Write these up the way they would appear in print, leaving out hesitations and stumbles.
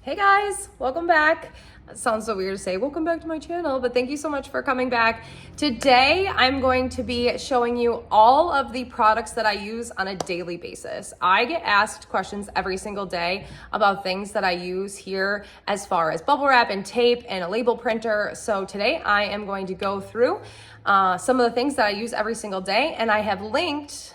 Hey guys, welcome back. It sounds so weird to say welcome back to my channel, but thank you so much for coming back. Today, I'm going to be showing you all of the products that I use on a daily basis. I get asked questions every single day about things that I use here as far as bubble wrap and tape and a label printer. So today I am going to go through some of the things that I use every single day, and I have linked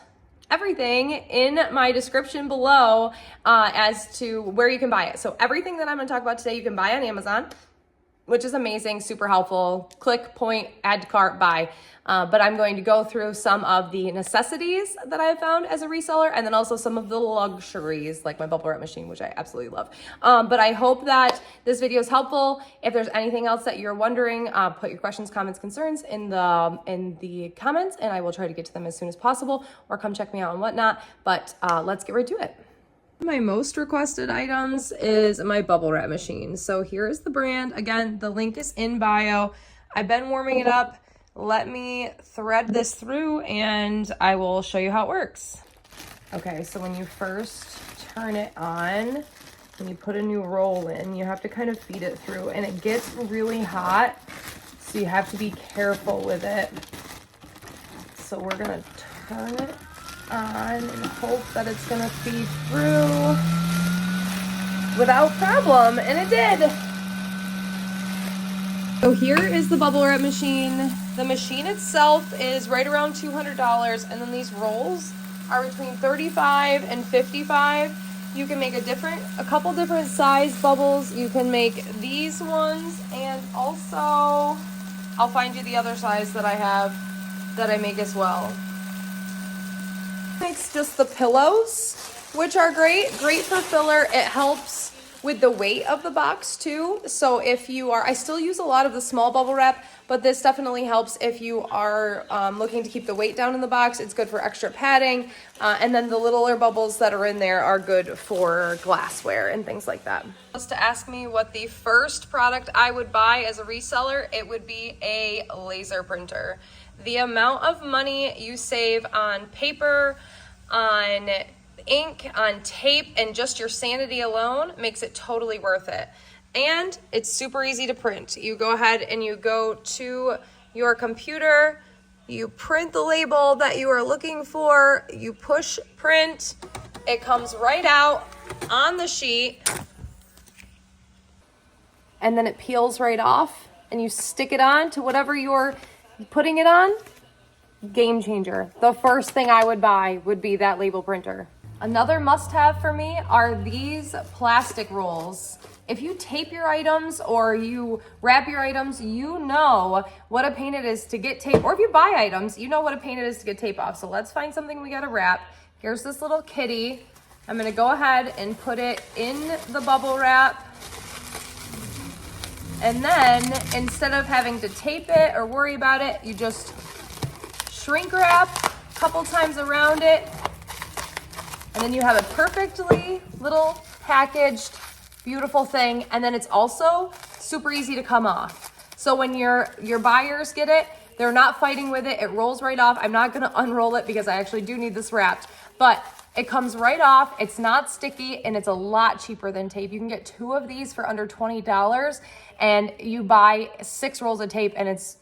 everything in my description below as to where you can buy it. So everything that I'm going to talk about today, you can buy on Amazon, which is amazing, super helpful. Click, point, add to cart, buy. But I'm going to go through some of the necessities that I've found as a reseller, and then also some of the luxuries, like my bubble wrap machine, which I absolutely love. But I hope that this video is helpful. If there's anything else that you're wondering, put your questions, comments, concerns in the comments, and I will try to get to them as soon as possible, or come check me out and whatnot. But let's get right to it. My most requested items is my bubble wrap machine. So here is the brand. Again, the link is in bio. I've been warming it up. Let me thread this through and I will show you how it works. Okay, so when you first turn it on, when you put a new roll in, you have to kind of feed it through, and it gets really hot, so you have to be careful with it. So we're gonna turn it on and hope that it's gonna feed through without problem, and it did. So here is the bubble wrap machine. The machine itself is right around $200, and then these rolls are between 35 and 55. You can make a couple different size bubbles. You can make these ones, and also I'll find you the other size that I have that I make as well. Makes just the pillows, which are great for filler. It helps with the weight of the box too. So if you are, I still use a lot of the small bubble wrap, but this definitely helps if you are looking to keep the weight down in the box. It's good for extra padding. And then the littler bubbles that are in there are good for glassware and things like that. Just to ask me what the first product I would buy as a reseller, it would be a laser printer. The amount of money you save on paper, on ink, on tape, and just your sanity alone makes it totally worth it. And it's super easy to print. You go ahead and you go to your computer, you print the label that you are looking for, you push print, it comes right out on the sheet, and then it peels right off, and you stick it on to whatever you're putting it on. Game changer. The first thing I would buy would be that label printer. Another must-have for me are these plastic rolls. If you tape your items or you wrap your items, you know what a pain it is to get tape, or if you buy items, you know what a pain it is to get tape off. So let's find something we gotta wrap. Here's this little kitty. I'm gonna go ahead and put it in the bubble wrap. And then instead of having to tape it or worry about it, you just shrink wrap a couple times around it. And then you have a perfectly little packaged, beautiful thing. And then it's also super easy to come off. So when your buyers get it, they're not fighting with it. It rolls right off. I'm not gonna unroll it because I actually do need this wrapped, but it comes right off. It's not sticky, and it's a lot cheaper than tape. You can get 2 of these for under $20, and you buy 6 rolls of tape and it's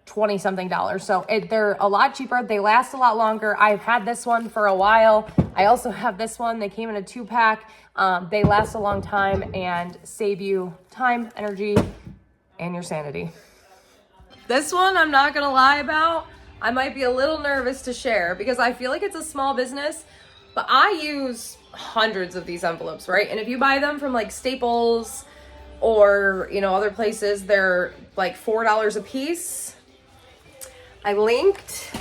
$20-something. So they're a lot cheaper. They last a lot longer. I've had this one for a while. I also have this one. They came in a 2-pack. They last a long time and save you time, energy, and your sanity. This one, I'm not gonna lie about. I might be a little nervous to share because I feel like it's a small business, but I use hundreds of these envelopes, right? And if you buy them from like Staples or, other places, they're like $4 a piece. I linked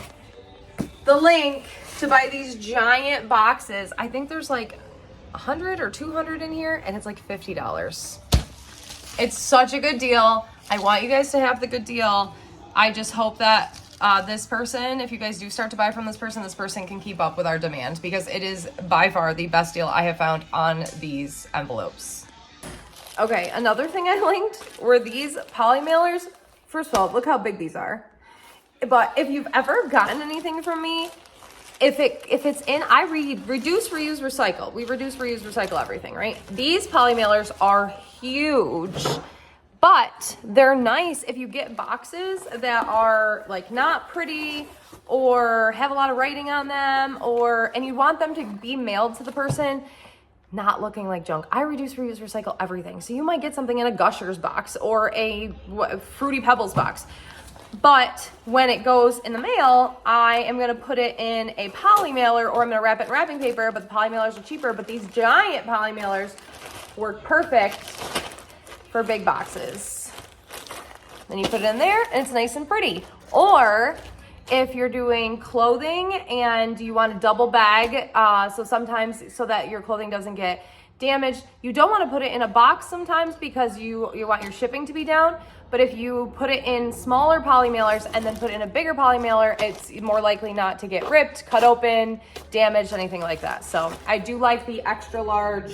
the link to buy these giant boxes. I think there's like 100 or 200 in here, and it's like $50. It's such a good deal. I want you guys to have the good deal. I just hope that this person, if you guys do start to buy from this person can keep up with our demand, because it is by far the best deal I have found on these envelopes. Okay, another thing I linked were these poly mailers. First of all, look how big these are. But if you've ever gotten anything from me, if it's in, I read reduce, reuse, recycle. We reduce, reuse, recycle everything, right? These poly mailers are huge, but they're nice if you get boxes that are like not pretty or have a lot of writing on them, and you want them to be mailed to the person not looking like junk. I reduce, reuse, recycle everything. So you might get something in a Gushers box or a Fruity Pebbles box. But when it goes in the mail, I am gonna put it in a poly mailer, or I'm gonna wrap it in wrapping paper, but the poly mailers are cheaper, but these giant poly mailers work perfect for big boxes. Then you put it in there and it's nice and pretty. Or if you're doing clothing and you want a double bag, so sometimes so that your clothing doesn't get damaged, you don't want to put it in a box sometimes because you want your shipping to be down. But if you put it in smaller poly mailers and then put it in a bigger poly mailer, it's more likely not to get ripped, cut open, damaged, anything like that. So I do like the extra large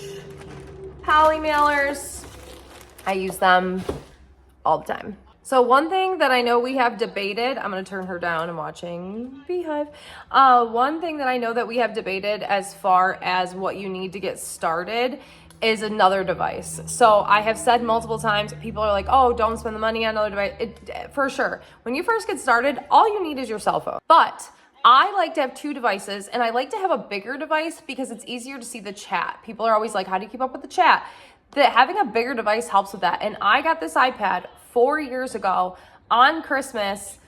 poly mailers. I use them all the time. So one thing that I know we have debated, I'm gonna turn her down, I'm watching Beehive. One thing that I know that we have debated as far as what you need to get started is another device. So I have said multiple times, people are like, oh, don't spend the money on another device. For sure, when you first get started, all you need is your cell phone. But I like to have two devices, and I like to have a bigger device because it's easier to see the chat. People are always like, how do you keep up with the chat? Having a bigger device helps with that. And I got this iPad 4 years ago on Christmas.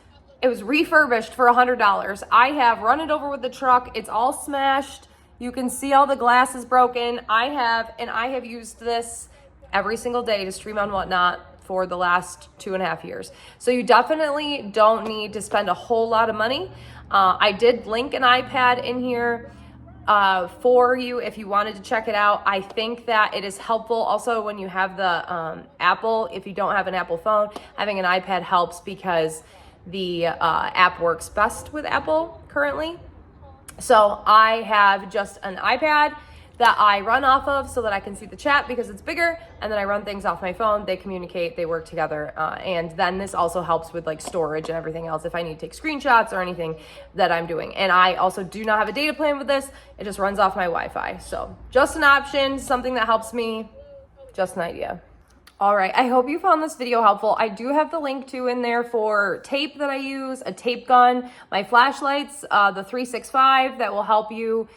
It was refurbished for $100. I have run it over with the truck. It's all smashed. You can see all the glass is broken. I have used this every single day to stream on Whatnot for the last 2.5 years. So you definitely don't need to spend a whole lot of money. I did link an iPad in here for you if you wanted to check it out. I think that it is helpful also when you have the Apple. If you don't have an Apple phone, having an iPad helps because the app works best with Apple currently. So I have just an iPad that I run off of so that I can see the chat because it's bigger, and then I run things off my phone. They communicate, they work together, and then this also helps with like storage and everything else if I need to take screenshots or anything that I'm doing. And I also do not have a data plan with this. It just runs off my Wi-Fi. So just an option, something that helps me, just an idea. All right, I hope you found this video helpful. I do have the link too in there for tape that I use, a tape gun, my flashlights, the 365 that will help you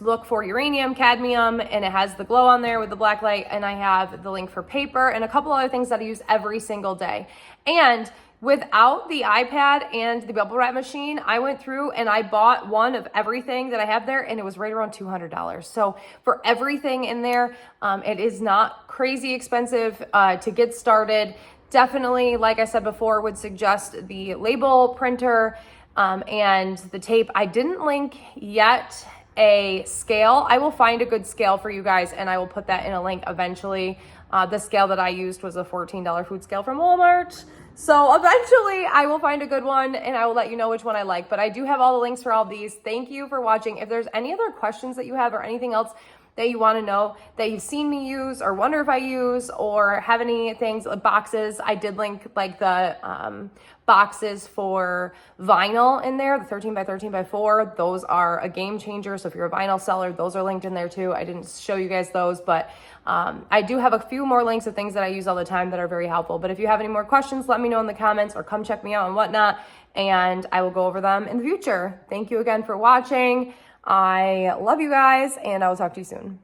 look for uranium, cadmium, and it has the glow on there with the black light. And I have the link for paper and a couple other things that I use every single day. And without the iPad and the bubble wrap machine, I went through and I bought one of everything that I have there, and it was right around $200. So for everything in there, it is not crazy expensive to get started. Definitely, like I said before, would suggest the label printer and the tape. I didn't link yet a scale. I will find a good scale for you guys, and I will put that in a link eventually. The scale that I used was a $14 food scale from Walmart. So eventually I will find a good one and I will let you know which one I like. But I do have all the links for all of these. Thank you for watching. If there's any other questions that you have or anything else that you want to know that you've seen me use or wonder if I use or have any things, boxes, I did link like the boxes for vinyl in there, the 13 by 13 by 4. Those are a game changer. So if you're a vinyl seller, those are linked in there too. I didn't show you guys those, but I do have a few more links of things that I use all the time that are very helpful. But if you have any more questions, let me know in the comments or come check me out on Whatnot, and I will go over them in the future. Thank you again for watching. I love you guys, and I will talk to you soon.